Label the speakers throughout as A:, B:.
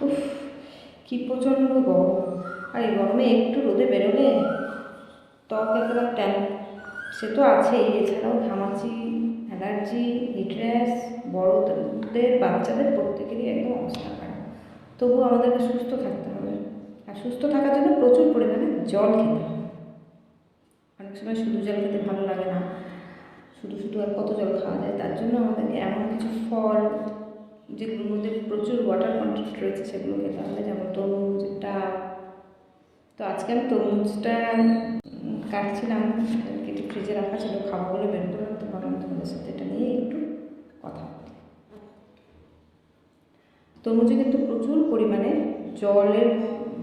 A: উফ, কি প্রচণ্ড গরম। আর এই গরমে একটু রোদে বেরোলে ত্বক একেবারে ট্যান, সে তো আছেই, এছাড়াও ঘামাচি, অ্যালার্জি, হিট র্যাশ, বড়দের বাচ্চাদের প্রত্যেকেরই একদম অবস্থা খারাপ। তবুও আমাদেরকে সুস্থ থাকতে হবে, আর সুস্থ থাকার জন্য প্রচুর পরিমাণে জল খেতে হবে। অনেক সময় শুধু জল খেতে ভালো লাগে না, শুধু শুধু আর কত জল খাওয়া যায়, তার জন্য আমাদেরকে এমন কিছু ফল যেগুলোর মধ্যে প্রচুর ওয়াটার কন্টেন্ট রয়েছে সেগুলো খেতে হবে, যেমন তরমুজ, ডাব। তো আজকে আমি তরমুজটা কাটছিলাম, কেটে ফ্রিজে রাখা ছিল, খাবো বলে বের করে রাখতে পারলাম, তোমাদের সাথে এটা নিয়ে একটু কথা বলি। তরমুজে কিন্তু প্রচুর পরিমাণে জলের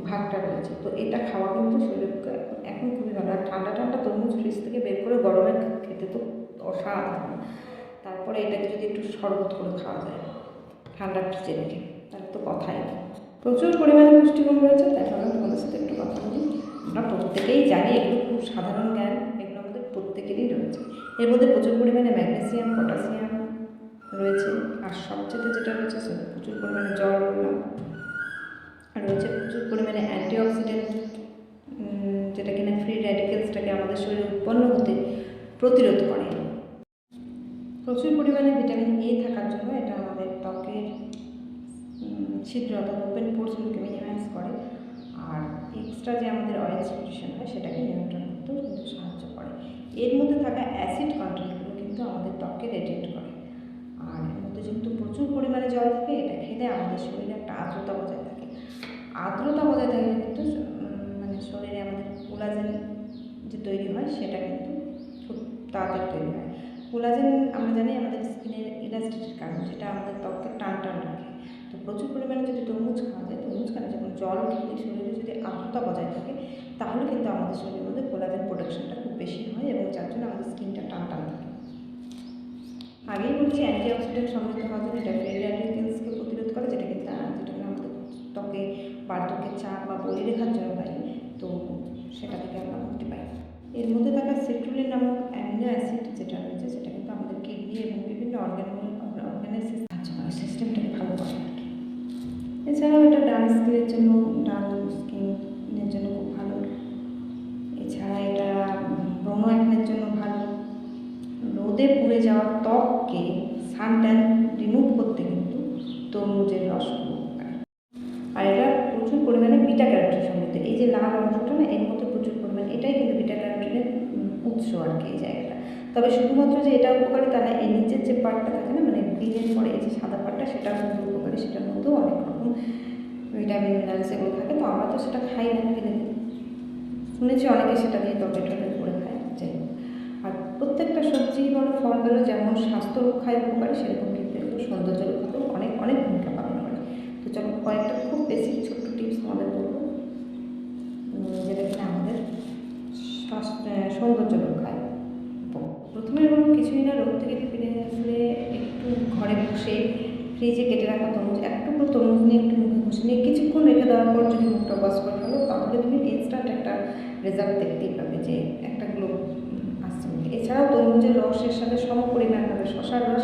A: ভাগটা রয়েছে, তো এটা খাওয়া কিন্তু শরীরের এখন খুবই ভালো। আর ঠান্ডা ঠান্ডা তরমুজ ফ্রিজ থেকে বের করে গরমে খেতে তো অসাধারণ। তারপরে এটাকে যদি একটু শরবত করে খাওয়া যায় ঠান্ডা ফ্রিজে রেখে, তার তো কথাই নেই। প্রচুর পরিমাণে পুষ্টিগুণ রয়েছে, তাই ভাবলাম তোমাদের সাথে একটু কথা বলি। আমরা প্রত্যেকেই জানি, এগুলো খুব সাধারণ জ্ঞান, এগুলো আমাদের প্রত্যেকেরই রয়েছে। এর মধ্যে প্রচুর পরিমাণে ম্যাগনেসিয়াম, পটাশিয়াম রয়েছে, আর সবচেয়ে যেটা রয়েছে সেটা প্রচুর পরিমাণে জল বললাম, আর রয়েছে প্রচুর পরিমাণে অ্যান্টিঅক্সিডেন্ট, যেটা কিনা ফ্রি র্যাডিক্যালসটাকে আমাদের শরীরে উৎপন্ন হতে প্রতিরোধ করে। প্রচুর পরিমাণে ভিটামিন এ থাকার জন্য এটা আমাদের ত্বকের ছিদ্র অর্থাৎ ওপেন পোর্সগুলোকে মিনিমাইজ করে, আর এক্সট্রা যে আমাদের অয়েল সিক্রেশন হয় সেটাকে নিয়ন্ত্রণ করতেও কিন্তু সাহায্য করে। এর মধ্যে থাকা অ্যাসিড কন্টেন্টগুলো কিন্তু আমাদের ত্বককে রেডিয়েট করে, আর এর মধ্যে যেহেতু প্রচুর পরিমাণে জল থাকে, এটা খেলে আমাদের শরীরে একটা আর্দ্রতা বজায় থাকে। আর্দ্রতা বজায় থাকলে কিন্তু মানে শরীরে আমাদের কোলাজেন যে তৈরি হয় সেটা কিন্তু খুব তাড়াতাড়ি তৈরি হয়। কোলাজেন আমরা জানি আমাদের স্কিনের ইলাস্টিকের কারণ, যেটা আমাদের ত্বককে টান টান রাখে। তো প্রচুর পরিমাণে যদি তরমুজ খাওয়া যায়, তরমুজ খাওয়া যখন জল খেলে শরীরে যদি আর্দ্রতা বজায় থাকে, তাহলে কিন্তু আমাদের শরীরের মধ্যে কোলাজেন প্রোডাকশনটা খুব বেশি হয়, এবং যার জন্য আমাদের স্কিনটা টান টান থাকে। আগেই বলছি অ্যান্টিঅক্সিডেন্ট সমৃদ্ধ হওয়ার জন্য এটা ফ্রি র্যাডিক্যালসকে প্রতিরোধ করে, যেটা কিন্তু আমাদের ত্বকে বার্ধক্যের চাপ বা বলিরেখার জন্য দায়ী। তো সেটা থেকে আমরা মুক্তি পাই। এর মধ্যে থাকা সিট্রুলিন নামক অ্যামিনো অ্যাসিড যেটা রয়েছে, সেটা কিন্তু আমাদের কিডনি এবং বিভিন্ন অর্গানের সাহায্য করে, সিস্টেমটাকে ভালো করে আর কি। এছাড়াও এটা ডান স্কিনের জন্য খুব ভালো। এছাড়া এটা ব্রণ অ্যাকনের জন্য ভালো। রোদে পুড়ে যাওয়া ত্বককে সানট্যান রিমুভ করতে কিন্তু তরমুজের রস উপকার। আর এটা প্রচুর পরিমাণে বিটা ক্যারোটিন সমৃদ্ধ। এই যে লাল অংশটা না, এর মধ্যে প্রচুর পরিমাণে, এটাই কিন্তু বিটা ক্যারোটিনের উৎস আর কি, এই জায়গাটা। তবে শুধুমাত্র যে এটা উপকারী তা না, এই নিচের যে পার্টটা থাকে না, মানে গ্রিনের পরে এই যে সাদা পার্টটা, সেটাও কিন্তু উপকারী। সেটার মধ্যেও অনেক রকম ভিটামিন মিনারেলস এগুলো থাকে। তো আমরা তো সেটা খাই না, কিনে শুনেছি অনেকে সেটা দিয়ে তরকারি করে খায়। যাই হোক, আর প্রত্যেকটা সবজি বলো ফল বলো যেমন স্বাস্থ্য রক্ষায় উপকারী, সেরকম কিন্তু এগুলো সৌন্দর্য রক্ষাতেও অনেক অনেক ভূমিকা পালন করে। তো চলো কয়েকটা খুব বেসিক ছোট্ট টিপস আমাদের বলবো, যেটা কিনা আমাদের সৌন্দর্য রক্ষায়। প্রথমে বলবো, কিছুদিন না রোদ থেকে ফিরে আসলে একটু ঘরে বসে ফ্রিজে কেটে রাখা তরমুজ, একটু করে তরমুজ নিয়ে একটু মুখে ঘষে নিয়ে কিছুক্ষণ রেখে দেওয়ার পর যদি মুখটা ওয়াশ করে ফেলো, তাহলে তুমি ইনস্ট্যান্ট একটা রেজাল্ট দেখতেই পাবে, যে একটা গ্লো আসছে মুখে। এছাড়াও তরমুজের রসের সাথে সম পরিমাণভাবে শশার রস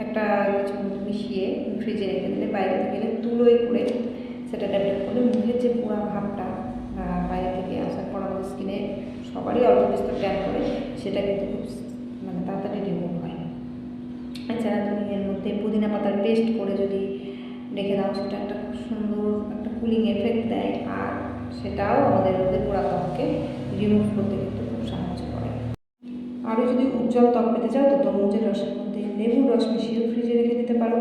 A: একটা কিছু মিশিয়ে ফ্রিজে রেখে দিলে, বাইরে থেকে গেলে তুলোয় করে সেটা ডেভেলপ করলে মুখের যে পোড়া ভাবটা বাইরে থেকে আসার পর আমাদের স্কিনে সবারই অল্প বিস্তর ট্যান করে, সেটা কিন্তু খুব মানে তাড়াতাড়ি রিমুভ হয়। এছাড়া তুমি এর মধ্যে পুদিনা পাতার পেস্ট করে যদি রেখে দাও, সেটা একটা খুব সুন্দর একটা কুলিং এফেক্ট দেয়, আর সেটাও আমাদের মধ্যে পোড়া ত্বককে রিমুভ করতে কিন্তু খুব সাহায্য করে। আরও যদি উজ্জ্বল ত্বক পেতে চাও, তো তরমুজের রসের মধ্যে লেবুর রস মিশিয়ে ফ্রিজে রেখে দিতে পারো।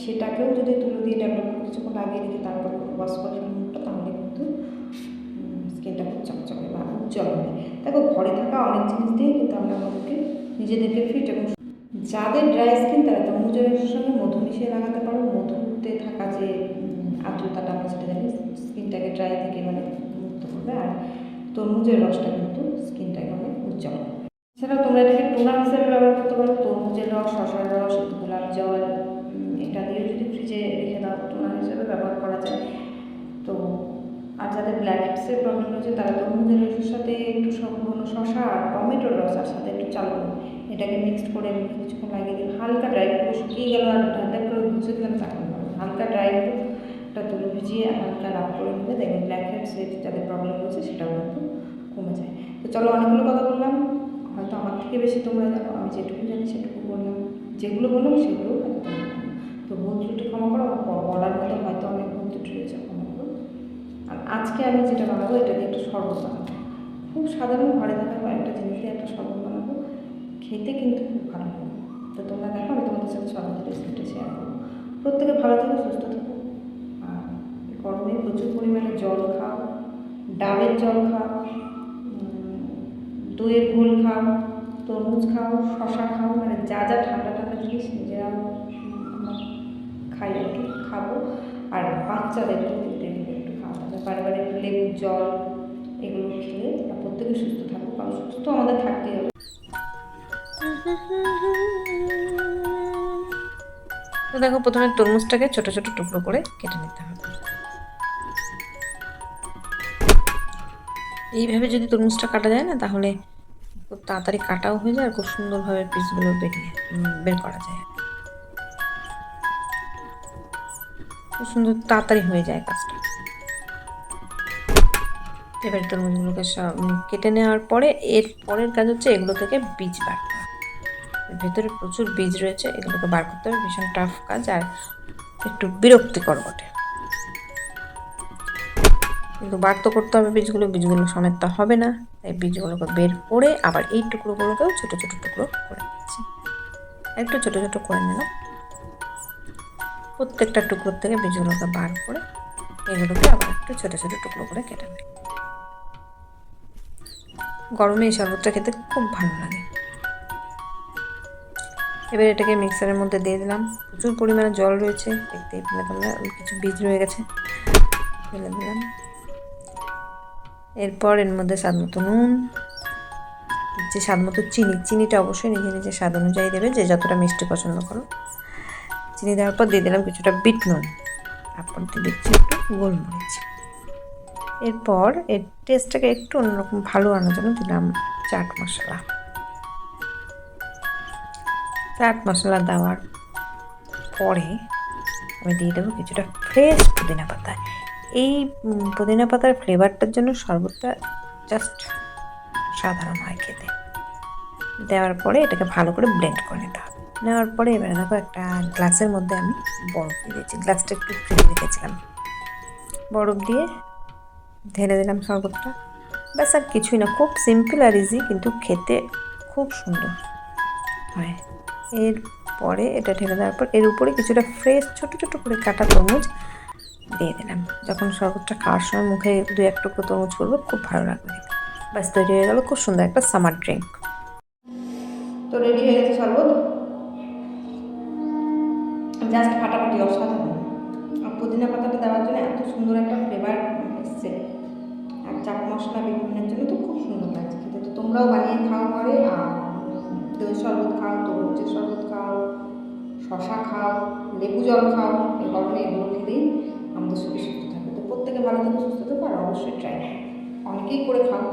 A: সেটাকেও যদি তুলো দিয়ে ডেভেলপ করে কিছুক্ষণ লাগিয়ে রেখে তারপর ওয়াশ করে মুখটা, তাহলে কিন্তু স্কিনটা খুব চকচকে বা উজ্জ্বল হয়। দেখো, ঘরে থাকা অনেক জিনিস দিয়ে কিন্তু আমরা আমাদেরকে নিজেদেরকে ফিট এবং যাদের ড্রাই স্কিন, তারা তরমুজের রসের সঙ্গে মধু মিশিয়ে লাগাতে পারো। মধুতে থাকা যে আর্দ্রতাটা আমরা সেটা জানি, স্কিনটাকে ড্রাই থেকে মানে মুক্ত করবে, আর তরমুজের রসটা কিন্তু স্কিনটাকে অনেক উজ্জ্বল করবে। এছাড়াও তোমরা এটাকে টোনার হিসেবে ব্যবহার করতে পারো। তরমুজের রস, শশার রস, গোলাপ জল, এটা দিয়ে যদি ফ্রিজে রেখে দাও, টোনার হিসেবে ব্যবহার করা যায়। তো আর যাদের ব্ল্যাক হেডসের প্রবলেম রয়েছে, তারা তরমুজের রসের সাথে একটু সম্পূর্ণ শশা আর টমেটোর রস, আর সাথে একটু চাল এটাকে মিক্সড করে কিছুক্ষণ লাগিয়ে দিন। হালকা ড্রাই ফ্রুট শুকিয়ে গেল আর ঠান্ডা করে ঘুষে দিলাম, তখন হালকা ড্রাই ফ্রুটটা তুলে ভিজিয়ে হালকা রাব করে নেবে, দেখবেন ব্ল্যাক হেডস যাদের প্রবলেম রয়েছে সেটাও কিন্তু কমে যায়। তো চলো, অনেকগুলো কথা বললাম, হয়তো আমার থেকে বেশি তোমরা জানো, আমি যেটুকু জানি সেটুকু বললাম, যেগুলো বললাম সেগুলো হয়তো তোমরা জানো। তো ভুল ত্রুটি ক্ষমা করো, বলার মধ্যে হয়তো অনেক ভুল ত্রুটি রয়েছে, ক্ষমা করো। আর আজকে আমি যেটা বানাবো, এটা দিয়ে একটা শরবত বানাবো, খুব সাধারণ ঘরে থাকা কয়েকটা জিনিস দিয়ে একটা শরবত বানাবো, খেতে কিন্তু খুব ভালো হবে। তো তোমরা দেখো, আমি তোমাদের সাথে শরবতের রেসিপিটা শেয়ার করবো। প্রত্যেকে ভালো থাকো, সুস্থ থাকো, আর গরমে প্রচুর পরিমাণে জল খাও, ডাবের জল খাও, দইয়ের ঘোল খাও, তরমুজ খাও, শশা খাও, মানে যা যা ঠান্ডা ঠান্ডা জিনিস নিজেরা আমরা খাই আর কি, খাবো। আর বাচ্চাদেরকে একটু খাওয়াতে হবে, বারে বারে একটু লেবুর জল এগুলো খেলে প্রত্যেকে সুস্থ থাকবো, কারণ সুস্থ আমাদের থাকতেই হবে। তো দেখো, প্রথমে তরমুজটাকে ছোট ছোট টুকরো করে কেটে নিতে হবে। এইভাবে যদি তরমুজটা কাটা যায় না, তাহলে খুব তাড়াতাড়ি কাটাও হয়ে যায় আর খুব সুন্দরভাবে পিসগুলো বের করা যায়, খুব সুন্দর তাড়াতাড়ি হয়ে যায় কাজটা। এবার তরমুজগুলোকে সব কেটে নেওয়ার পরে এর পরের কাজ হচ্ছে এগুলো থেকে বীজ বার করা। ভেতরে প্রচুর বীজ রয়েছে, এগুলোকে বার করতে হবে, ভীষণ টাফ কাজ আর একটু বিরক্তিকর বটে, কিন্তু বার তো করতে হবে। বীজগুলো সমেত তো হবে না, তাই বীজগুলোকে বের করে আবার এই টুকরোগুলোকেও ছোটো ছোটো টুকরো করে নিচ্ছি, একটু ছোটো ছোটো করে নিলাম। প্রত্যেকটা টুকরোর থেকে বীজগুলোকে বার করে এগুলোকে আবার একটু ছোটো ছোটো টুকরো করে কেটে নেব। গরমে এই শরবতটা খেতে খুব ভালো লাগে। এবার এটাকে মিক্সারের মধ্যে দিয়ে দিলাম, প্রচুর পরিমাণে জল রয়েছে, দেখতেই পেলে তোমরা, কিছু বীজ রয়ে গেছে, ফেলে দিলাম। এরপর এর মধ্যে স্বাদ মতো নুন, যে স্বাদ মতো চিনিটা অবশ্যই নিজে নিজে স্বাদ অনুযায়ী দেবে, যে যতটা মিষ্টি পছন্দ করো। চিনি দেওয়ার পর দিয়ে দিলাম কিছুটা বিট নুন, তারপর দিয়ে দিচ্ছি একটু গোলমরিচ। এরপর এর টেস্টটাকে একটু অন্যরকম ভালো আনার জন্য দিলাম চাট মশলা। চাট মশলা দেওয়ার পরে আমি দিয়ে দেবো কিছুটা ফ্রেশ পুদিনা পাতা। এই পুদিনা পাতার ফ্লেভারটার জন্য শরবতটা জাস্ট সাধারণ হয় খেতে। দেওয়ার পরে এটাকে ভালো করে ব্লেন্ড করে নিতে হবে। নেওয়ার পরে এবারে দেখো, একটা গ্লাসের মধ্যে আমি বরফ দিয়ে দিয়েছি, গ্লাসটা একটু ফ্রিজে রেখেছিলাম, বরফ দিয়ে ঢেলে দিলাম শরবতটা। ব্যাস, আর কিছুই না, খুব সিম্পল আর ইজি, কিন্তু খেতে খুব সুন্দর হয়। এরপরে এটা ঢেলে দেওয়ার পর এর উপরে কিছুটা ফ্রেশ ছোটো ছোটো করে কাটা তরমুজ দিয়ে দিলাম। যখন শরবতটা খাওয়ার সময় মুখে 2-1 টুকরো তরমুজ করবো, খুব ভালো লাগবে। ব্যাস, তৈরি হয়ে গেল খুব সুন্দর একটা সামার ড্রিঙ্ক। তো রেডি হয়ে গেছে শরবত, জাস্ট ফাটাফাটি, অসাধারণ। আর পুদিনা পাতাটা দেওয়ার জন্য এত সুন্দর একটা ফ্লেভার এসছে, আর চাট মশলা বেগুনের জন্য তো খুব সুন্দর লাগছে খেতে। তো তোমরাও বানিয়ে খাও ঘরে, আর দই শরবত খাও, তরমুজের শরবত খাও, শশা খাও, লেবু জল খাও, এই গরমে এগুলো খেলেই আমাদের শরীর সুস্থ থাকে। তো প্রত্যেকে ভালো থাকো, সুস্থ থাকো, আর অবশ্যই ট্রাই করো, অনেকেই করে খাও।